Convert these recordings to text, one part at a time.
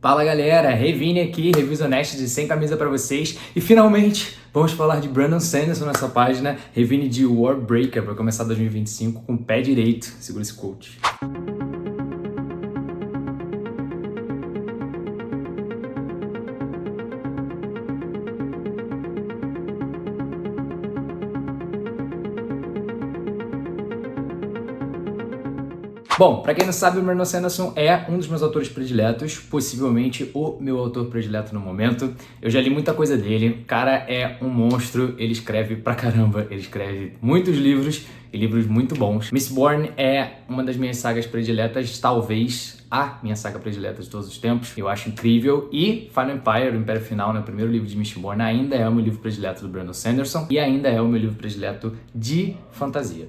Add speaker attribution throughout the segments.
Speaker 1: Fala galera, Revini aqui, Reviews honestas e sem camisa pra vocês. E finalmente vamos falar de Brandon Sanderson nessa página, Revini de Warbreaker, para começar 2025 com o pé direito. Segura esse quote. Bom, pra quem não sabe, o Brandon Sanderson é um dos meus autores prediletos, possivelmente o meu autor predileto no momento. Eu já li muita coisa dele, o cara é um monstro, ele escreve pra caramba, ele escreve muitos livros e livros muito bons. Mistborn é uma das minhas sagas prediletas, talvez a minha saga predileta de todos os tempos, eu acho incrível. E Final Empire, o Império Final, né, o primeiro livro de Mistborn, ainda é o meu livro predileto do Brandon Sanderson e ainda é o meu livro predileto de fantasia.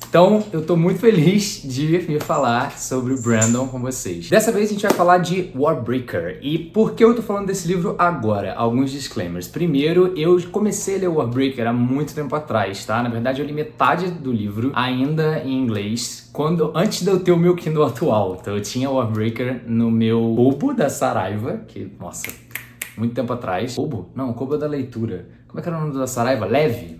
Speaker 1: Então, eu tô muito feliz de vir falar sobre o Brandon com vocês. Dessa vez a gente vai falar de Warbreaker. E por que eu tô falando desse livro agora? Alguns disclaimers. Primeiro, eu comecei a ler Warbreaker há muito tempo atrás, tá? Na verdade, eu li metade do livro ainda em inglês, antes de eu ter o meu Kindle atual. Então, eu tinha Warbreaker no meu Kobo da Saraiva, que, nossa, muito tempo atrás. Kobo? Não, Kobo é da leitura. Como é que era o nome da Saraiva? Leve.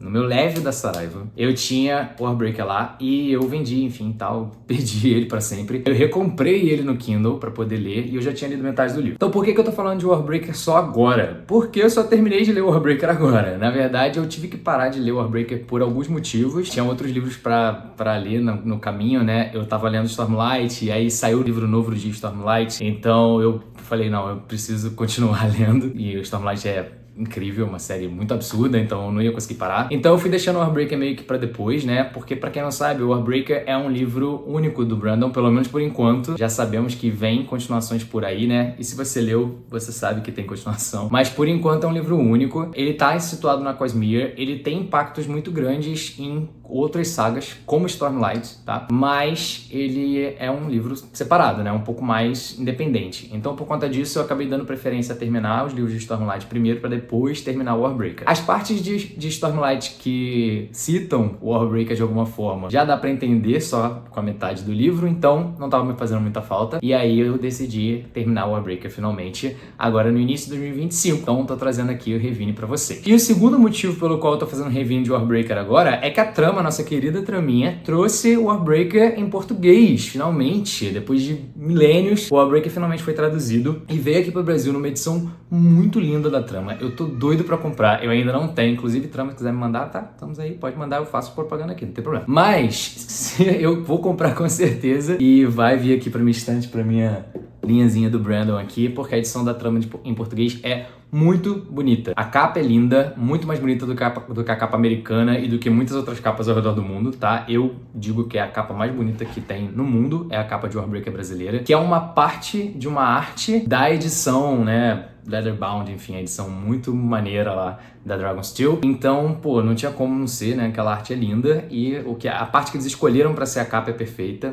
Speaker 1: No meu Leve da Saraiva, eu tinha o Warbreaker lá e eu vendi, enfim, tal, perdi ele pra sempre. Eu recomprei ele no Kindle pra poder ler e eu já tinha lido metade do livro. Então por que eu tô falando de Warbreaker só agora? Porque eu só terminei de ler o Warbreaker agora. Na verdade, eu tive que parar de ler o Warbreaker por alguns motivos. Tinha outros livros pra ler no caminho, né? Eu tava lendo Stormlight e aí saiu o livro novo de Stormlight. Então eu falei, não, eu preciso continuar lendo. E o Stormlight é incrível, uma série muito absurda, então eu não ia conseguir parar. Então eu fui deixando o Warbreaker meio que pra depois, né? Porque pra quem não sabe, o Warbreaker é um livro único do Brandon, pelo menos por enquanto. Já sabemos que vem continuações por aí, né? E se você leu, você sabe que tem continuação. Mas por enquanto é um livro único. Ele tá situado na Cosmere, ele tem impactos muito grandes em outras sagas, como Stormlight, tá? Mas ele é um livro separado, né? Um pouco mais independente. Então por conta disso, eu acabei dando preferência a terminar os livros de Stormlight primeiro, pra depois terminar o Warbreaker. As partes de Stormlight que citam o Warbreaker de alguma forma, já dá pra entender só com a metade do livro, então não tava me fazendo muita falta. E aí eu decidi terminar o Warbreaker finalmente, agora no início de 2025. Então tô trazendo aqui o Revini pra você. E o segundo motivo pelo qual eu tô fazendo Revini de Warbreaker agora é que a Trama, nossa querida Traminha, trouxe o Warbreaker em português, finalmente. Depois de milênios, o Warbreaker finalmente foi traduzido e veio aqui pro Brasil numa edição muito linda da Trama. Eu tô doido pra comprar, eu ainda não tenho. Inclusive, Trama, se quiser me mandar, tá? Estamos aí, pode mandar, eu faço propaganda aqui, não tem problema. Mas eu vou comprar com certeza e vai vir aqui pra minha estante, pra minha linhazinha do Brandon aqui, porque a edição da Trama em português é muito bonita. A capa é linda, muito mais bonita do que a capa americana e do que muitas outras capas ao redor do mundo, tá? Eu digo que é a capa mais bonita que tem no mundo, é a capa de Warbreaker brasileira, que é uma parte de uma arte da edição, né? Leatherbound, enfim, a edição muito maneira lá da Dragonsteel. Então, pô, não tinha como não ser, né? Aquela arte é linda e a parte que eles escolheram pra ser a capa é perfeita.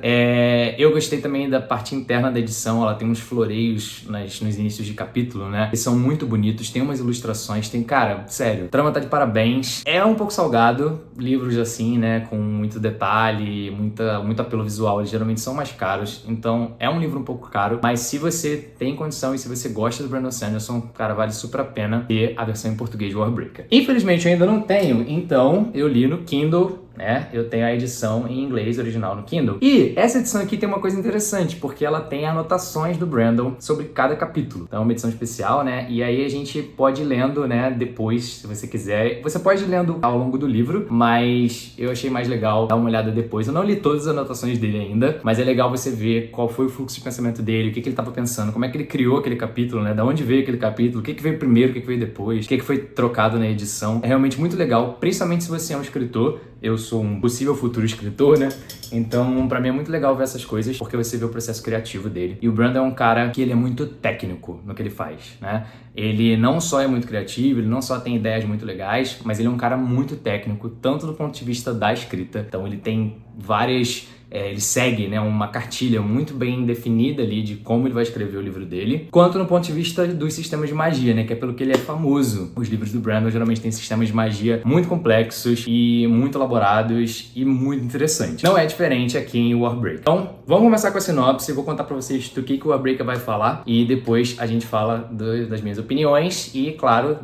Speaker 1: Eu gostei também da parte interna da edição, ela tem uns floreios nos inícios de capítulo, né? Eles são muito bonitos, tem umas ilustrações, tem, cara, sério, Trama tá de parabéns. É um pouco salgado, livros assim, né? Com muito detalhe, muito apelo visual, eles geralmente são mais caros, então é um livro um pouco caro, mas se você tem condição e se você gosta do Brandon Sanderson, cara, vale super a pena ter a versão em português de Warbreaker. Infelizmente eu ainda não tenho, então eu li no Kindle, né? Eu tenho a edição em inglês original no Kindle. E essa edição aqui tem uma coisa interessante, porque ela tem anotações do Brandon sobre cada capítulo. Então é uma edição especial, né? E aí a gente pode ir lendo, né, depois, se você quiser. Você pode ir lendo ao longo do livro, mas eu achei mais legal dar uma olhada depois. Eu não li todas as anotações dele ainda, mas é legal você ver qual foi o fluxo de pensamento dele, o que ele estava pensando, como é que ele criou aquele capítulo, né? Da onde veio aquele capítulo, o que veio primeiro, o que veio depois, o que foi trocado na edição. É realmente muito legal, principalmente se você é um escritor. Eu sou um possível futuro escritor, né? Então, pra mim é muito legal ver essas coisas, porque você vê o processo criativo dele. E o Brandon é um cara que ele é muito técnico no que ele faz, né? Ele não só é muito criativo, ele não só tem ideias muito legais, mas ele é um cara muito técnico, tanto do ponto de vista da escrita. Então, ele tem várias ele segue, né, uma cartilha muito bem definida ali de como ele vai escrever o livro dele, quanto no ponto de vista dos sistemas de magia, né, que é pelo que ele é famoso. Os livros do Brandon geralmente têm sistemas de magia muito complexos e muito elaborados e muito interessantes. Não é diferente aqui em Warbreaker. Então, vamos começar com a sinopse, vou contar pra vocês do que o Warbreaker vai falar e depois a gente fala das minhas opiniões e, claro,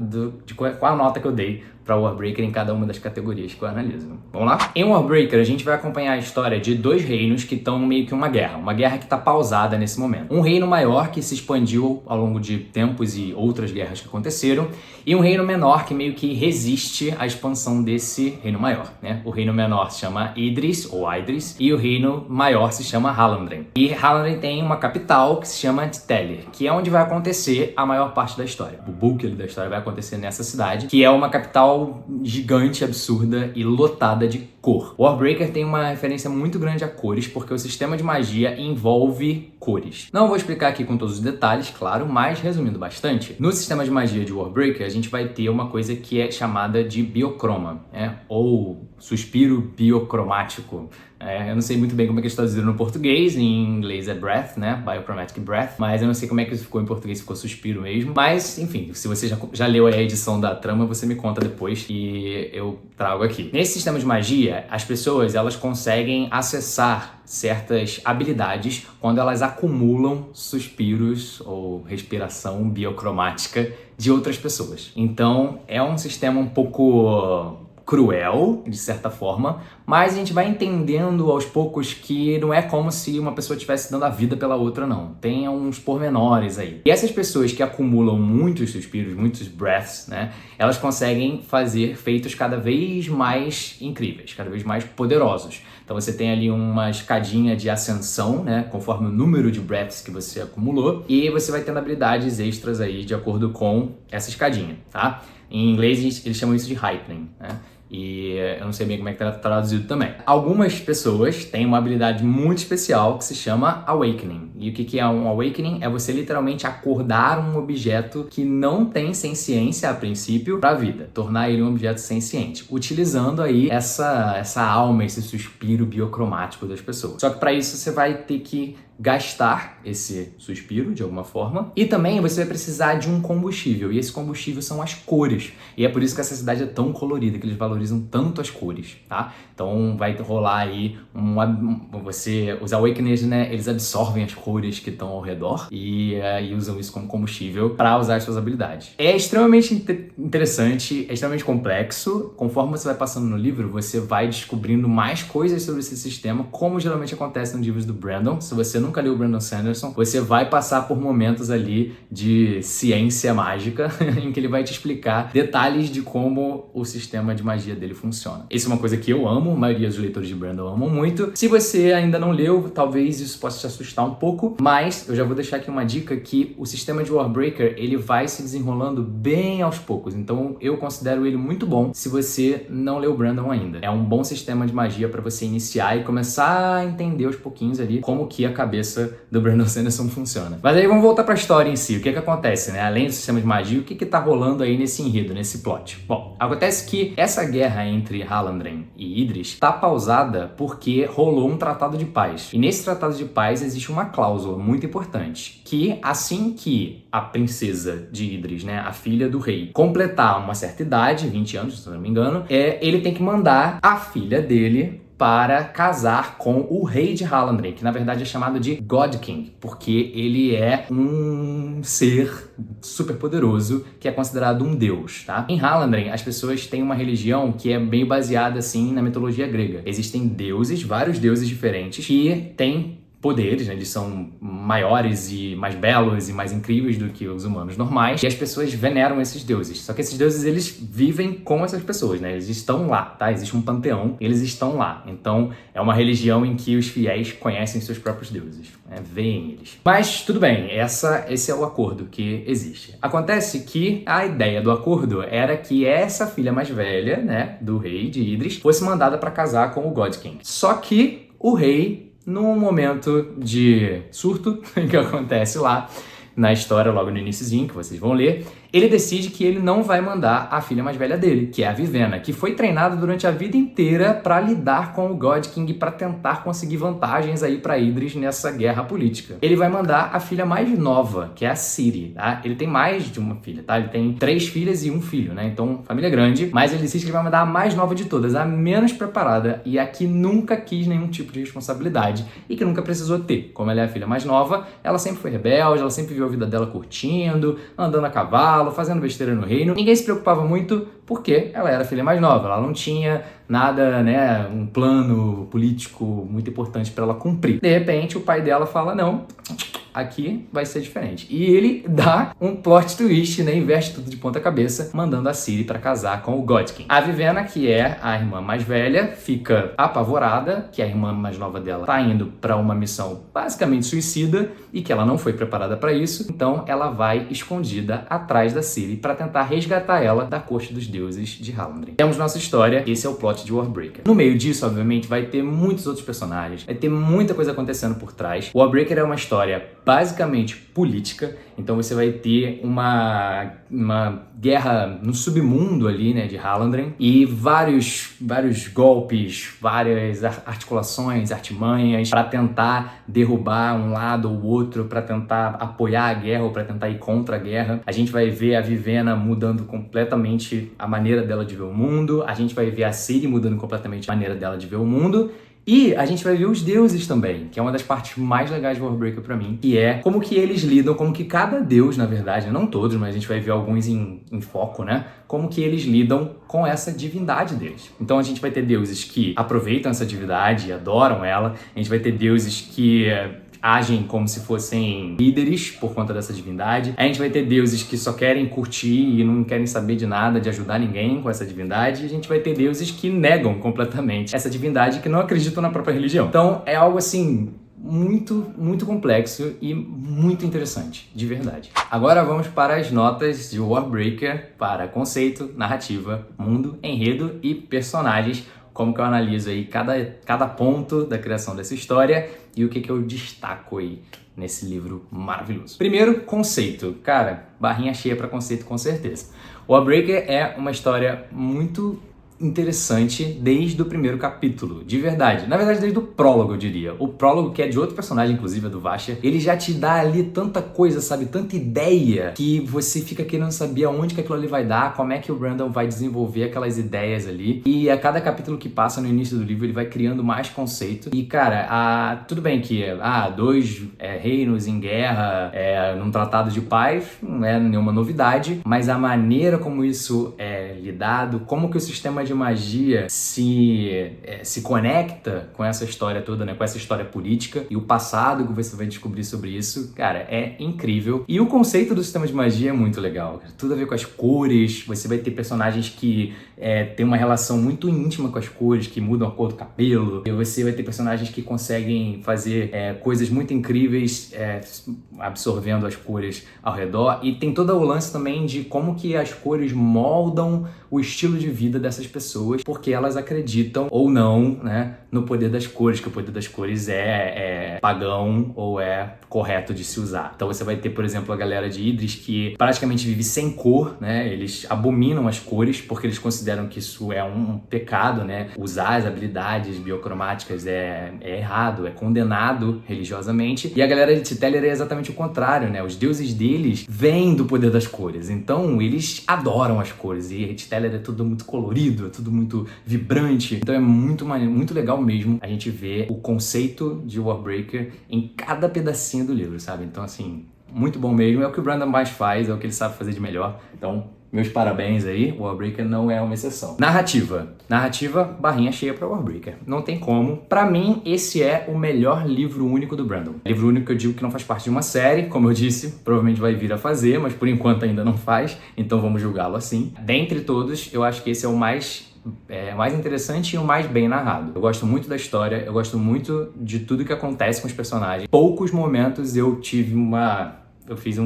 Speaker 1: de qual a nota que eu dei para Warbreaker em cada uma das categorias que eu analiso. Vamos lá? Em Warbreaker, a gente vai acompanhar a história de dois reinos que estão meio que uma guerra que está pausada nesse momento. Um reino maior que se expandiu ao longo de tempos e outras guerras que aconteceram, e um reino menor que meio que resiste à expansão desse reino maior, né? O reino menor se chama Idris, ou Idris, e o reino maior se chama Halandren. E Halandren tem uma capital que se chama Teller, que é onde vai acontecer a maior parte da história. O bulk da história vai acontecer nessa cidade, que é uma capital gigante, absurda e lotada de cor. Warbreaker tem uma referência muito grande a cores, porque o sistema de magia envolve cores. Não vou explicar aqui com todos os detalhes, claro, mas resumindo bastante, no sistema de magia de Warbreaker a gente vai ter uma coisa que é chamada de biocroma, ou suspiro biocromático. Eu não sei muito bem como é que eles traduziram no português, em inglês é breath, né? Biochromatic breath, mas eu não sei como é que isso ficou em português, ficou suspiro mesmo. Mas, enfim, se você já leu aí a edição da trama, você me conta depois e eu trago aqui. Nesse sistema de magia, as pessoas, elas conseguem acessar certas habilidades quando elas acumulam suspiros ou respiração biocromática de outras pessoas. Então, é um sistema um pouco cruel, de certa forma, mas a gente vai entendendo aos poucos que não é como se uma pessoa estivesse dando a vida pela outra, não. Tem uns pormenores aí. E essas pessoas que acumulam muitos suspiros, muitos breaths, né, elas conseguem fazer feitos cada vez mais incríveis, cada vez mais poderosos. Então você tem ali uma escadinha de ascensão, né, conforme o número de breaths que você acumulou, e você vai tendo habilidades extras aí de acordo com essa escadinha, tá? Em inglês eles chamam isso de heightening, né? E eu não sei bem como é que tá traduzido também. Algumas pessoas têm uma habilidade muito especial que se chama Awakening. E o que é um Awakening? É você literalmente acordar um objeto que não tem senciência a princípio para a vida. Tornar ele um objeto senciente. Utilizando aí essa alma, esse suspiro biocromático das pessoas. Só que para isso você vai ter que gastar esse suspiro de alguma forma, e também você vai precisar de um combustível, e esse combustível são as cores, e é por isso que essa cidade é tão colorida, que eles valorizam tanto as cores, tá? Então vai rolar aí os Awakeners, né, eles absorvem as cores que estão ao redor e usam isso como combustível para usar as suas habilidades. É extremamente interessante, é extremamente complexo. Conforme você vai passando no livro, você vai descobrindo mais coisas sobre esse sistema, como geralmente acontece nos livros do Brandon. Se você nunca leu o Brandon Sanderson, você vai passar por momentos ali de ciência mágica, em que ele vai te explicar detalhes de como o sistema de magia dele funciona. Isso é uma coisa que eu amo, a maioria dos leitores de Brandon amam muito. Se você ainda não leu, talvez isso possa te assustar um pouco, mas eu já vou deixar aqui uma dica que o sistema de Warbreaker, ele vai se desenrolando bem aos poucos, então eu considero ele muito bom se você não leu Brandon ainda. É um bom sistema de magia para você iniciar e começar a entender aos pouquinhos ali como que a cabeça do Brandon Sanderson funciona. Mas aí vamos voltar para a história em si. O que acontece, né? Além do sistema de magia, o que tá rolando aí nesse enredo, nesse plot? Bom, acontece que essa guerra entre Halandren e Idris tá pausada porque rolou um tratado de paz. E nesse tratado de paz existe uma cláusula muito importante, que assim que a princesa de Idris, né, a filha do rei, completar uma certa idade, 20 anos, se eu não me engano, ele tem que mandar a filha dele para casar com o rei de Halandren, que na verdade é chamado de God King, porque ele é um ser super poderoso que é considerado um deus, tá? Em Halandren, as pessoas têm uma religião que é bem baseada, assim, na mitologia grega. Existem deuses, vários deuses diferentes, que têm poderes, né? Eles são maiores e mais belos e mais incríveis do que os humanos normais, e as pessoas veneram esses deuses. Só que esses deuses, eles vivem com essas pessoas, né? Eles estão lá, tá? Existe um panteão, eles estão lá. Então, é uma religião em que os fiéis conhecem seus próprios deuses, né? Veem eles. Mas, tudo bem, esse é o acordo que existe. Acontece que a ideia do acordo era que essa filha mais velha, né, do rei de Idris, fosse mandada para casar com o God King. Só que o rei, num momento de surto que acontece lá na história, logo no iniciozinho, que vocês vão ler, ele decide que ele não vai mandar a filha mais velha dele, que é a Vivenna, que foi treinada durante a vida inteira para lidar com o God King, para tentar conseguir vantagens aí para Idris nessa guerra política. Ele vai mandar a filha mais nova, que é a Ciri, tá? Ele tem mais de uma filha, tá? Ele tem 3 filhas e um filho, né? Então, família grande, mas ele decide que ele vai mandar a mais nova de todas, a menos preparada e a que nunca quis nenhum tipo de responsabilidade e que nunca precisou ter. Como ela é a filha mais nova, ela sempre foi rebelde, ela sempre viveu a vida dela curtindo, andando a cavalo, fazendo besteira no reino. Ninguém se preocupava muito porque ela era a filha mais nova, ela não tinha nada, né, um plano político muito importante para ela cumprir. De repente, o pai dela fala, não, aqui vai ser diferente. E ele dá um plot twist, né, inverte tudo de ponta cabeça, mandando a Ciri para casar com o God King. A Vivenna, que é a irmã mais velha, fica apavorada, que a irmã mais nova dela tá indo para uma missão basicamente suicida e que ela não foi preparada para isso, então ela vai escondida atrás da Ciri para tentar resgatar ela da corte dos deuses de Halandren. Temos nossa história, esse é o plot de Warbreaker. No meio disso, obviamente, vai ter muitos outros personagens, vai ter muita coisa acontecendo por trás. Warbreaker é uma história basicamente política, então você vai ter uma guerra no submundo ali, né, de Halandren, e vários golpes, várias articulações, artimanhas para tentar derrubar um lado ou outro, para tentar apoiar a guerra ou para tentar ir contra a guerra. A gente vai ver a Vivenna mudando completamente a maneira dela de ver o mundo, a gente vai ver a Ciri mudando completamente a maneira dela de ver o mundo, e a gente vai ver os deuses também, que é uma das partes mais legais de Warbreaker pra mim, que é como que eles lidam, como que cada deus, na verdade, não todos, mas a gente vai ver alguns em foco, né? Como que eles lidam com essa divindade deles. Então a gente vai ter deuses que aproveitam essa divindade, adoram ela, a gente vai ter deuses que agem como se fossem líderes por conta dessa divindade. A gente vai ter deuses que só querem curtir e não querem saber de nada, de ajudar ninguém com essa divindade. E a gente vai ter deuses que negam completamente essa divindade, que não acreditam na própria religião. Então é algo assim muito complexo e muito interessante, de verdade. Agora vamos para as notas de Warbreaker para conceito, narrativa, mundo, enredo e personagens. Como que eu analiso aí cada ponto da criação dessa história e o que eu destaco aí nesse livro maravilhoso. Primeiro, conceito. Cara, barrinha cheia para conceito com certeza. O Warbreaker é uma história muito interessante desde o primeiro capítulo, de verdade. Na verdade, desde o prólogo, eu diria. O prólogo, que é de outro personagem, inclusive, é do Vasha, ele já te dá ali tanta coisa, sabe? Tanta ideia, que você fica querendo saber aonde que aquilo ali vai dar, como é que o Brandon vai desenvolver aquelas ideias ali. E a cada capítulo que passa no início do livro, ele vai criando mais conceito. E, cara, tudo bem que 2 reinos em guerra, num tratado de paz, não é nenhuma novidade, mas a maneira como isso é lidado, como que o sistema de magia se conecta com essa história toda, né? Com essa história política e o passado que você vai descobrir sobre isso, cara, é incrível. E o conceito do sistema de magia é muito legal, tudo a ver com as cores. Você vai ter personagens que têm uma relação muito íntima com as cores, que mudam a cor do cabelo, e você vai ter personagens que conseguem fazer coisas muito incríveis absorvendo as cores ao redor, e tem todo o lance também de como que as cores moldam o estilo de vida dessas pessoas, porque elas acreditam ou não, né, no poder das cores, que o poder das cores é pagão ou é correto de se usar. Então você vai ter, por exemplo, a galera de Idris que praticamente vive sem cor, né? Eles abominam as cores porque eles consideram que isso é um pecado, né? Usar as habilidades biocromáticas é errado, é condenado religiosamente. E a galera de Titeller é exatamente o contrário, né? Os deuses deles vêm do poder das cores, então eles adoram as cores, e Titeller é tudo muito colorido, é tudo muito vibrante. Então é muito legal mesmo a gente ver o conceito de Warbreaker em cada pedacinho do livro, sabe? Então, assim, muito bom mesmo. É o que o Brandon mais faz, é o que ele sabe fazer de melhor. Então, meus parabéns aí. O Warbreaker não é uma exceção. Narrativa, barrinha cheia pra Warbreaker. Não tem como. Pra mim, esse é o melhor livro único do Brandon. Livro único que eu digo que não faz parte de uma série, como eu disse, provavelmente vai vir a fazer, mas por enquanto ainda não faz, então vamos julgá-lo assim. Dentre todos, eu acho que esse é o mais interessante e o mais bem narrado. Eu gosto muito da história, eu gosto muito de tudo que acontece com os personagens. Poucos momentos eu fiz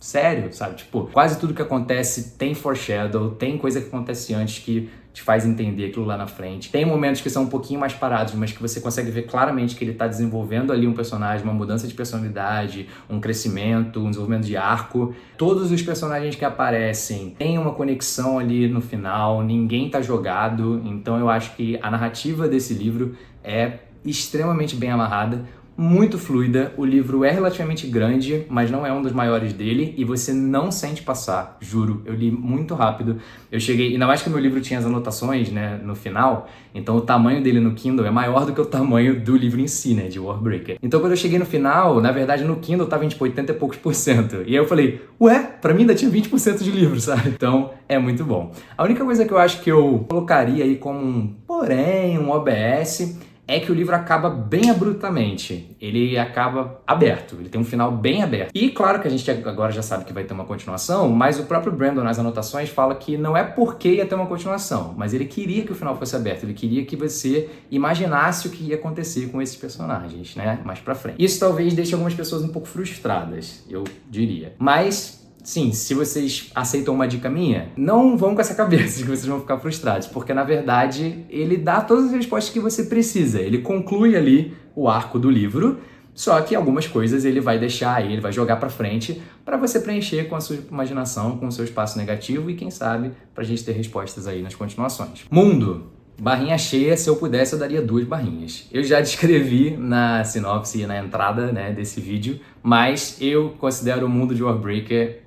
Speaker 1: sério, sabe? Tipo, quase tudo que acontece tem foreshadow, tem coisa que acontece antes que te faz entender aquilo lá na frente. Tem momentos que são um pouquinho mais parados, mas que você consegue ver claramente que ele tá desenvolvendo ali um personagem, uma mudança de personalidade, um crescimento, um desenvolvimento de arco. Todos os personagens que aparecem têm uma conexão ali no final, ninguém tá jogado, então eu acho que a narrativa desse livro é extremamente bem amarrada, muito fluida. O livro é relativamente grande, mas não é um dos maiores dele, e você não sente passar, juro. Eu li muito rápido. Eu cheguei, ainda mais que o meu livro tinha as anotações, né, no final, então o tamanho dele no Kindle é maior do que o tamanho do livro em si, né, de Warbreaker. Então quando eu cheguei no final, na verdade no Kindle tava em tipo 80 e poucos %. E aí eu falei, ué, pra mim ainda tinha 20% de livro, sabe? Então é muito bom. A única coisa que eu acho que eu colocaria aí como um porém, um OBS, é que o livro acaba bem abruptamente. Ele acaba aberto, ele tem um final bem aberto. E claro que a gente agora já sabe que vai ter uma continuação, mas o próprio Brandon nas anotações fala que não é porque ia ter uma continuação, mas ele queria que o final fosse aberto, ele queria que você imaginasse o que ia acontecer com esses personagens, né, mais pra frente. Isso talvez deixe algumas pessoas um pouco frustradas, eu diria. Mas sim, se vocês aceitam uma dica minha, não vão com essa cabeça de que vocês vão ficar frustrados, porque na verdade ele dá todas as respostas que você precisa. Ele conclui ali o arco do livro, só que algumas coisas ele vai deixar aí, ele vai jogar pra frente para você preencher com a sua imaginação, com o seu espaço negativo e quem sabe pra gente ter respostas aí nas continuações. Mundo. Barrinha cheia, se eu pudesse eu daria 2 barrinhas. Eu já descrevi na sinopse e na entrada, né, desse vídeo, mas eu considero o mundo de Warbreaker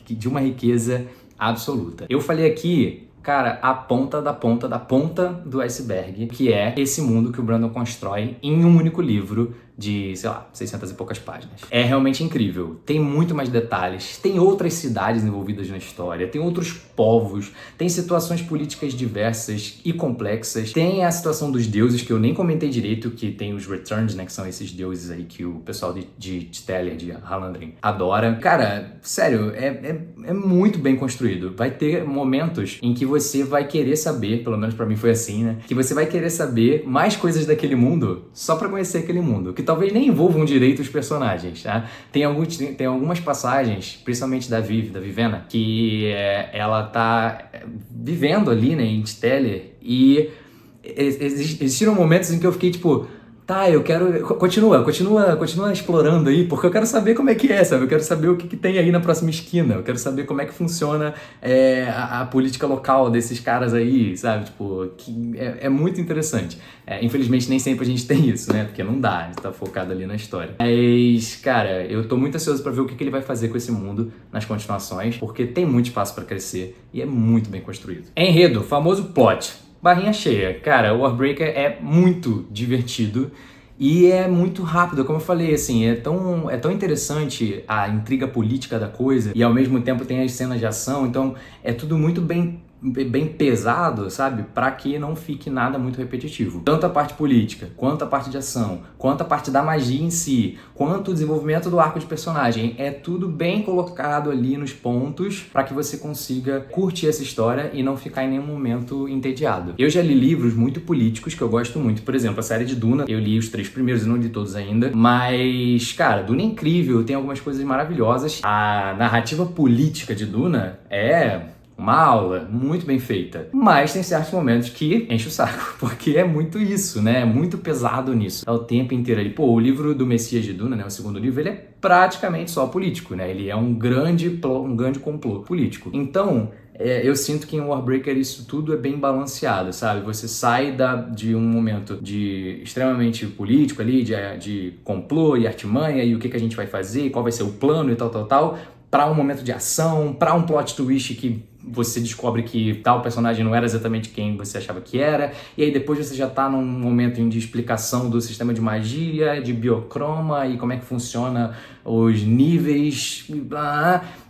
Speaker 1: de uma riqueza absoluta. Eu falei aqui, cara, a ponta da ponta da ponta do iceberg, que é esse mundo que o Brandon constrói em um único livro de, sei lá, 600 e poucas páginas. É realmente incrível. Tem muito mais detalhes, tem outras cidades envolvidas na história, tem outros povos, tem situações políticas diversas e complexas, tem a situação dos deuses, que eu nem comentei direito, que tem os Returns, né, que são esses deuses aí que o pessoal de Teller, de Halandrim, adora. Cara, sério, é muito bem construído. Vai ter momentos em que você vai querer saber, pelo menos pra mim foi assim, né, que você vai querer saber mais coisas daquele mundo só pra conhecer aquele mundo, que talvez nem envolvam direito os personagens, tá? Tem algumas passagens, principalmente da Vivena, que ela tá vivendo ali, né, em Teller, e existiram momentos em que eu fiquei tipo, tá, eu quero... Continua explorando aí, porque eu quero saber como é que é, sabe? Eu quero saber o que tem aí na próxima esquina. Eu quero saber como é que funciona a política local desses caras aí, sabe? Tipo, que é muito interessante. Infelizmente, nem sempre a gente tem isso, né? Porque não dá, a gente tá focado ali na história. Mas, cara, eu tô muito ansioso pra ver o que ele vai fazer com esse mundo nas continuações, porque tem muito espaço pra crescer e é muito bem construído. Enredo, famoso plot. Barrinha cheia. Cara, o Warbreaker é muito divertido e é muito rápido, como eu falei, assim, é tão interessante a intriga política da coisa e ao mesmo tempo tem as cenas de ação, então é tudo muito bem pesado, sabe? Pra que não fique nada muito repetitivo. Tanto a parte política, quanto a parte de ação, quanto a parte da magia em si, quanto o desenvolvimento do arco de personagem, é tudo bem colocado ali nos pontos pra que você consiga curtir essa história e não ficar em nenhum momento entediado. Eu já li livros muito políticos que eu gosto muito, por exemplo, a série de Duna, eu li os 3 primeiros e não li todos ainda, mas, cara, Duna é incrível, tem algumas coisas maravilhosas. A narrativa política de Duna é uma aula muito bem feita, mas tem certos momentos que enche o saco, porque é muito isso, né? É muito pesado nisso. É o tempo inteiro ali. Pô, o livro do Messias de Duna, né? O segundo livro, ele é praticamente só político, né? Ele é um grande complô político. Então, eu sinto que em Warbreaker isso tudo é bem balanceado, sabe? Você sai de um momento de extremamente político ali, de complô e artimanha, e o que a gente vai fazer, qual vai ser o plano e tal, para um momento de ação, para um plot twist que você descobre que tal personagem não era exatamente quem você achava que era, e aí depois você já tá num momento de explicação do sistema de magia, de biocroma e como é que funciona os níveis,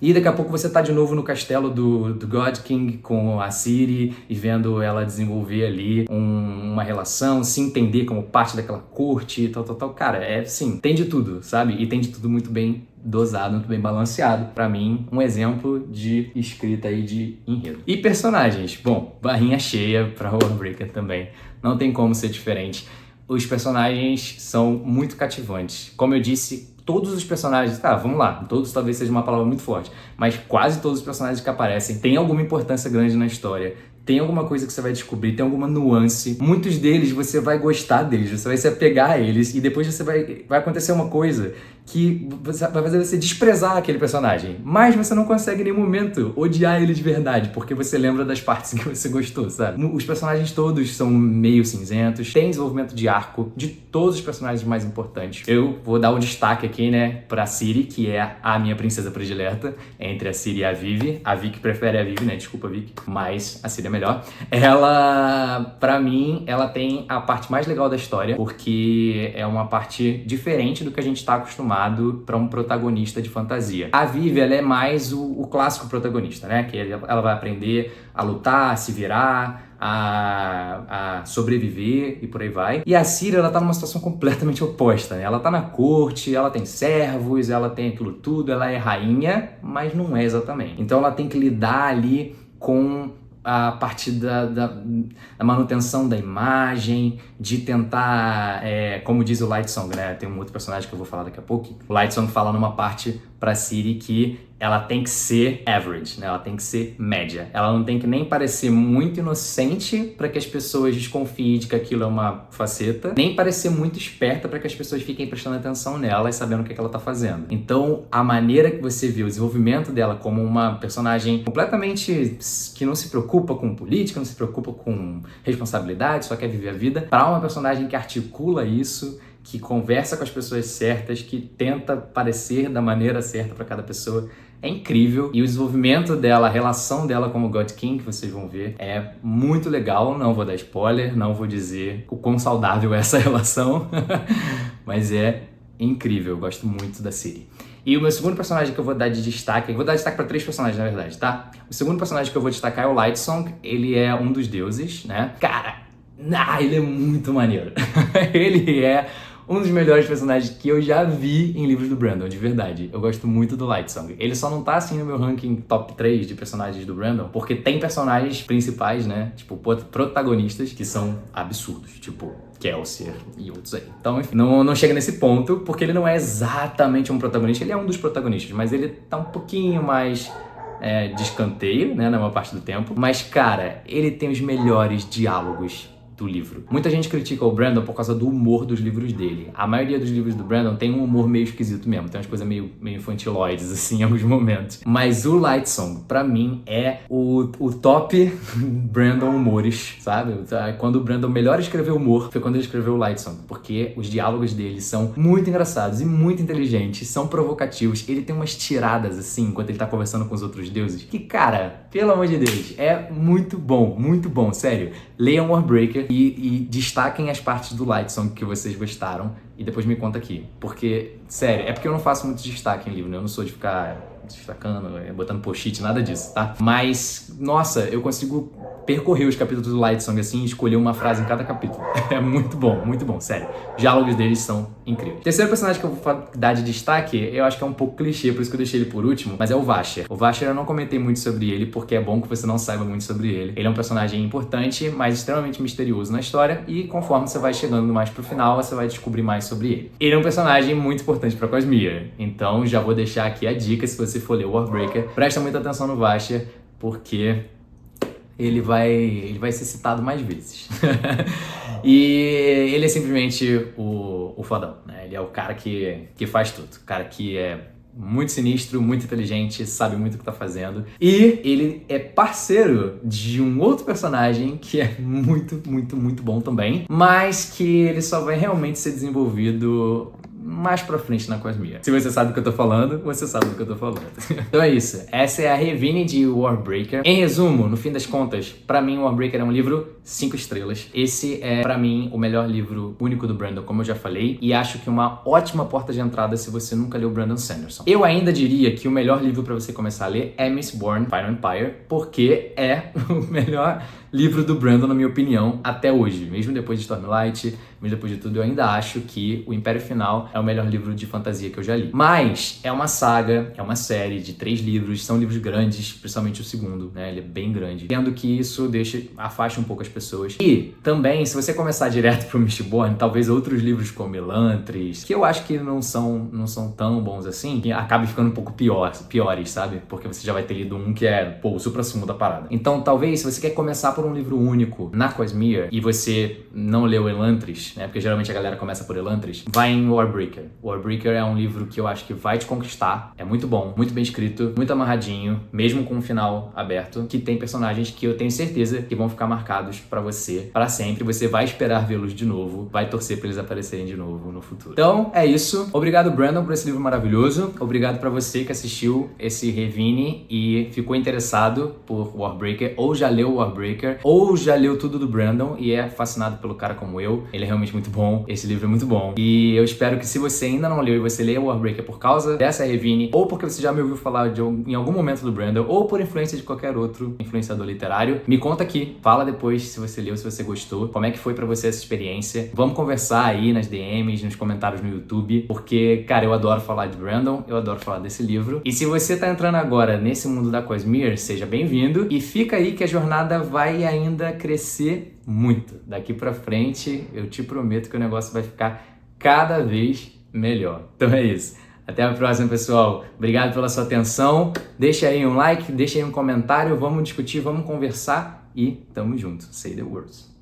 Speaker 1: e daqui a pouco você tá de novo no castelo do God King com a Ciri e vendo ela desenvolver ali uma relação, se entender como parte daquela corte e tal. Cara, sim, tem de tudo, sabe? E tem de tudo muito bem dosado, muito bem balanceado. Pra mim, um exemplo de escrita aí de enredo. E personagens? Bom, barrinha cheia pra Warbreaker também. Não tem como ser diferente. Os personagens são muito cativantes. Como eu disse, todos os personagens, tá, vamos lá, todos talvez seja uma palavra muito forte, mas quase todos os personagens que aparecem têm alguma importância grande na história. Tem alguma coisa que você vai descobrir, tem alguma nuance. Muitos deles você vai gostar deles, você vai se apegar a eles e depois vai acontecer uma coisa que vai fazer você desprezar aquele personagem. Mas você não consegue em nenhum momento odiar ele de verdade, porque você lembra das partes que você gostou, sabe? Os personagens todos são meio cinzentos, tem desenvolvimento de arco de todos os personagens mais importantes. Eu vou dar um destaque aqui, né, pra Ciri, que é a minha princesa predileta, entre a Ciri e a Vivi. A Vicky prefere a Vivi, né? Desculpa, Vicky, mas a Ciri é melhor. Ela, pra mim, ela tem a parte mais legal da história, porque é uma parte diferente do que a gente tá acostumado pra um protagonista de fantasia. A Vivi, ela é mais o clássico protagonista, né? Que ela vai aprender a lutar, a se virar, a sobreviver e por aí vai. E a Ciri, ela tá numa situação completamente oposta, né? Ela tá na corte, ela tem servos, ela tem aquilo tudo, ela é rainha, mas não é exatamente. Então ela tem que lidar ali com a partir da manutenção da imagem, de tentar, como diz o Lightsong, né? Tem um outro personagem que eu vou falar daqui a pouco. O Lightsong fala numa parte pra Ciri que ela tem que ser average, né? Ela tem que ser média. Ela não tem que nem parecer muito inocente para que as pessoas desconfiem de que aquilo é uma faceta, nem parecer muito esperta para que as pessoas fiquem prestando atenção nela e sabendo o que ela tá fazendo. Então, a maneira que você vê o desenvolvimento dela como uma personagem completamente que não se preocupa com política, não se preocupa com responsabilidade, só quer viver a vida, para uma personagem que articula isso, que conversa com as pessoas certas, que tenta parecer da maneira certa para cada pessoa, é incrível. E o desenvolvimento dela, a relação dela como God King, que vocês vão ver, é muito legal. Não vou dar spoiler, não vou dizer o quão saudável é essa relação, mas é incrível, eu gosto muito da Ciri. E o meu segundo personagem que eu vou dar de destaque, eu vou dar destaque para 3 personagens, na verdade, tá? O segundo personagem que eu vou destacar é o Lightsong, ele é um dos deuses, né? Cara, ele é muito maneiro. Ele é um dos melhores personagens que eu já vi em livros do Brandon, de verdade. Eu gosto muito do Lightsong. Ele só não tá assim no meu ranking top 3 de personagens do Brandon, porque tem personagens principais, né? Tipo, protagonistas que são absurdos. Tipo, Kelsier e outros aí. Então, enfim, não chega nesse ponto, porque ele não é exatamente um protagonista. Ele é um dos protagonistas, mas ele tá um pouquinho mais de escanteio, né? Na maior parte do tempo. Mas, cara, ele tem os melhores diálogos do livro. Muita gente critica o Brandon por causa do humor dos livros dele. A maioria dos livros do Brandon tem um humor meio esquisito mesmo, tem umas coisas meio infantiloides, assim, em alguns momentos. Mas o Lightsong, pra mim, é o top Brandon humores, sabe? Quando o Brandon melhor escreveu humor, foi quando ele escreveu o Lightsong, porque os diálogos dele são muito engraçados e muito inteligentes, são provocativos. Ele tem umas tiradas, assim, enquanto ele tá conversando com os outros deuses, que, cara, pelo amor de Deus, é muito bom, sério. Leiam Warbreaker e destaquem as partes do Lightsong que vocês gostaram e depois me conta aqui. Porque, sério, é porque eu não faço muito destaque em livro, né? Eu não sou de ficar destacando, botando post-it, nada disso, tá? Mas, nossa, eu consigo percorrer os capítulos do Lightsong assim e escolher uma frase em cada capítulo. É muito bom, sério. Os diálogos deles são incríveis. O terceiro personagem que eu vou dar de destaque, eu acho que é um pouco clichê, por isso que eu deixei ele por último, mas é o Vasher. O Vasher eu não comentei muito sobre ele, porque é bom que você não saiba muito sobre ele. Ele é um personagem importante, mas extremamente misterioso na história, e conforme você vai chegando mais pro final, você vai descobrir mais sobre ele. Ele é um personagem muito importante pra Cosmere, então já vou deixar aqui a dica, se você for ler o Warbreaker, presta muita atenção no Vasher, porque ele vai ser citado mais vezes. E ele é simplesmente o fodão, né? Ele é o cara que faz tudo. O cara que é muito sinistro, muito inteligente, sabe muito o que tá fazendo. E ele é parceiro de um outro personagem que é muito bom também, mas que ele só vai realmente ser desenvolvido mais pra frente na Cosmere. Se você sabe do que eu tô falando, você sabe do que eu tô falando. Então é isso. Essa é a Revine de Warbreaker. Em resumo, no fim das contas, pra mim, Warbreaker é um livro 5 estrelas. Esse é, pra mim, o melhor livro único do Brandon, como eu já falei, e acho que uma ótima porta de entrada se você nunca leu Brandon Sanderson. Eu ainda diria que o melhor livro pra você começar a ler é Mistborn Final Empire, porque é o melhor livro do Brandon, na minha opinião, até hoje. Mesmo depois de Stormlight, mesmo depois de tudo, eu ainda acho que O Império Final é o melhor livro de fantasia que eu já li. Mas é uma saga, é uma série de 3 livros, são livros grandes, principalmente o segundo, né? Ele é bem grande. Tendo que isso afasta um pouco as pessoas. E também, se você começar direto pro Mistborn, talvez outros livros como Elantris, que eu acho que não são tão bons assim, que acabem ficando um pouco piores, sabe? Porque você já vai ter lido um que é, o supra-sumo da parada. Então, talvez, se você quer começar por um livro único na Cosmere e você não leu Elantris, né? Porque geralmente a galera começa por Elantris, vai em Warbreaker. Warbreaker é um livro que eu acho que vai te conquistar. É muito bom, muito bem escrito, muito amarradinho, mesmo com um final aberto, que tem personagens que eu tenho certeza que vão ficar marcados pra você para sempre. Você vai esperar vê-los de novo, vai torcer pra eles aparecerem de novo no futuro. Então, é isso. Obrigado, Brandon, por esse livro maravilhoso. Obrigado pra você que assistiu esse Revine e ficou interessado por Warbreaker, ou já leu Warbreaker, ou já leu tudo do Brandon e é fascinado pelo cara como eu. Ele é realmente muito bom. Esse livro é muito bom. E eu espero que se você ainda não leu e você leia Warbreaker por causa dessa Revine, ou porque você já me ouviu falar em algum momento do Brandon, ou por influência de qualquer outro influenciador literário, me conta aqui. Fala depois se você leu, se você gostou, como é que foi pra você essa experiência. Vamos conversar aí nas DMs, nos comentários no YouTube, porque, cara, eu adoro falar de Brandon, eu adoro falar desse livro. E se você tá entrando agora nesse mundo da Cosmere, seja bem-vindo e fica aí que a jornada vai ainda crescer muito. Daqui pra frente, eu te prometo que o negócio vai ficar cada vez melhor. Então é isso. Até a próxima, pessoal. Obrigado pela sua atenção. Deixa aí um like, deixa aí um comentário, vamos discutir, vamos conversar e tamo junto. Say the words.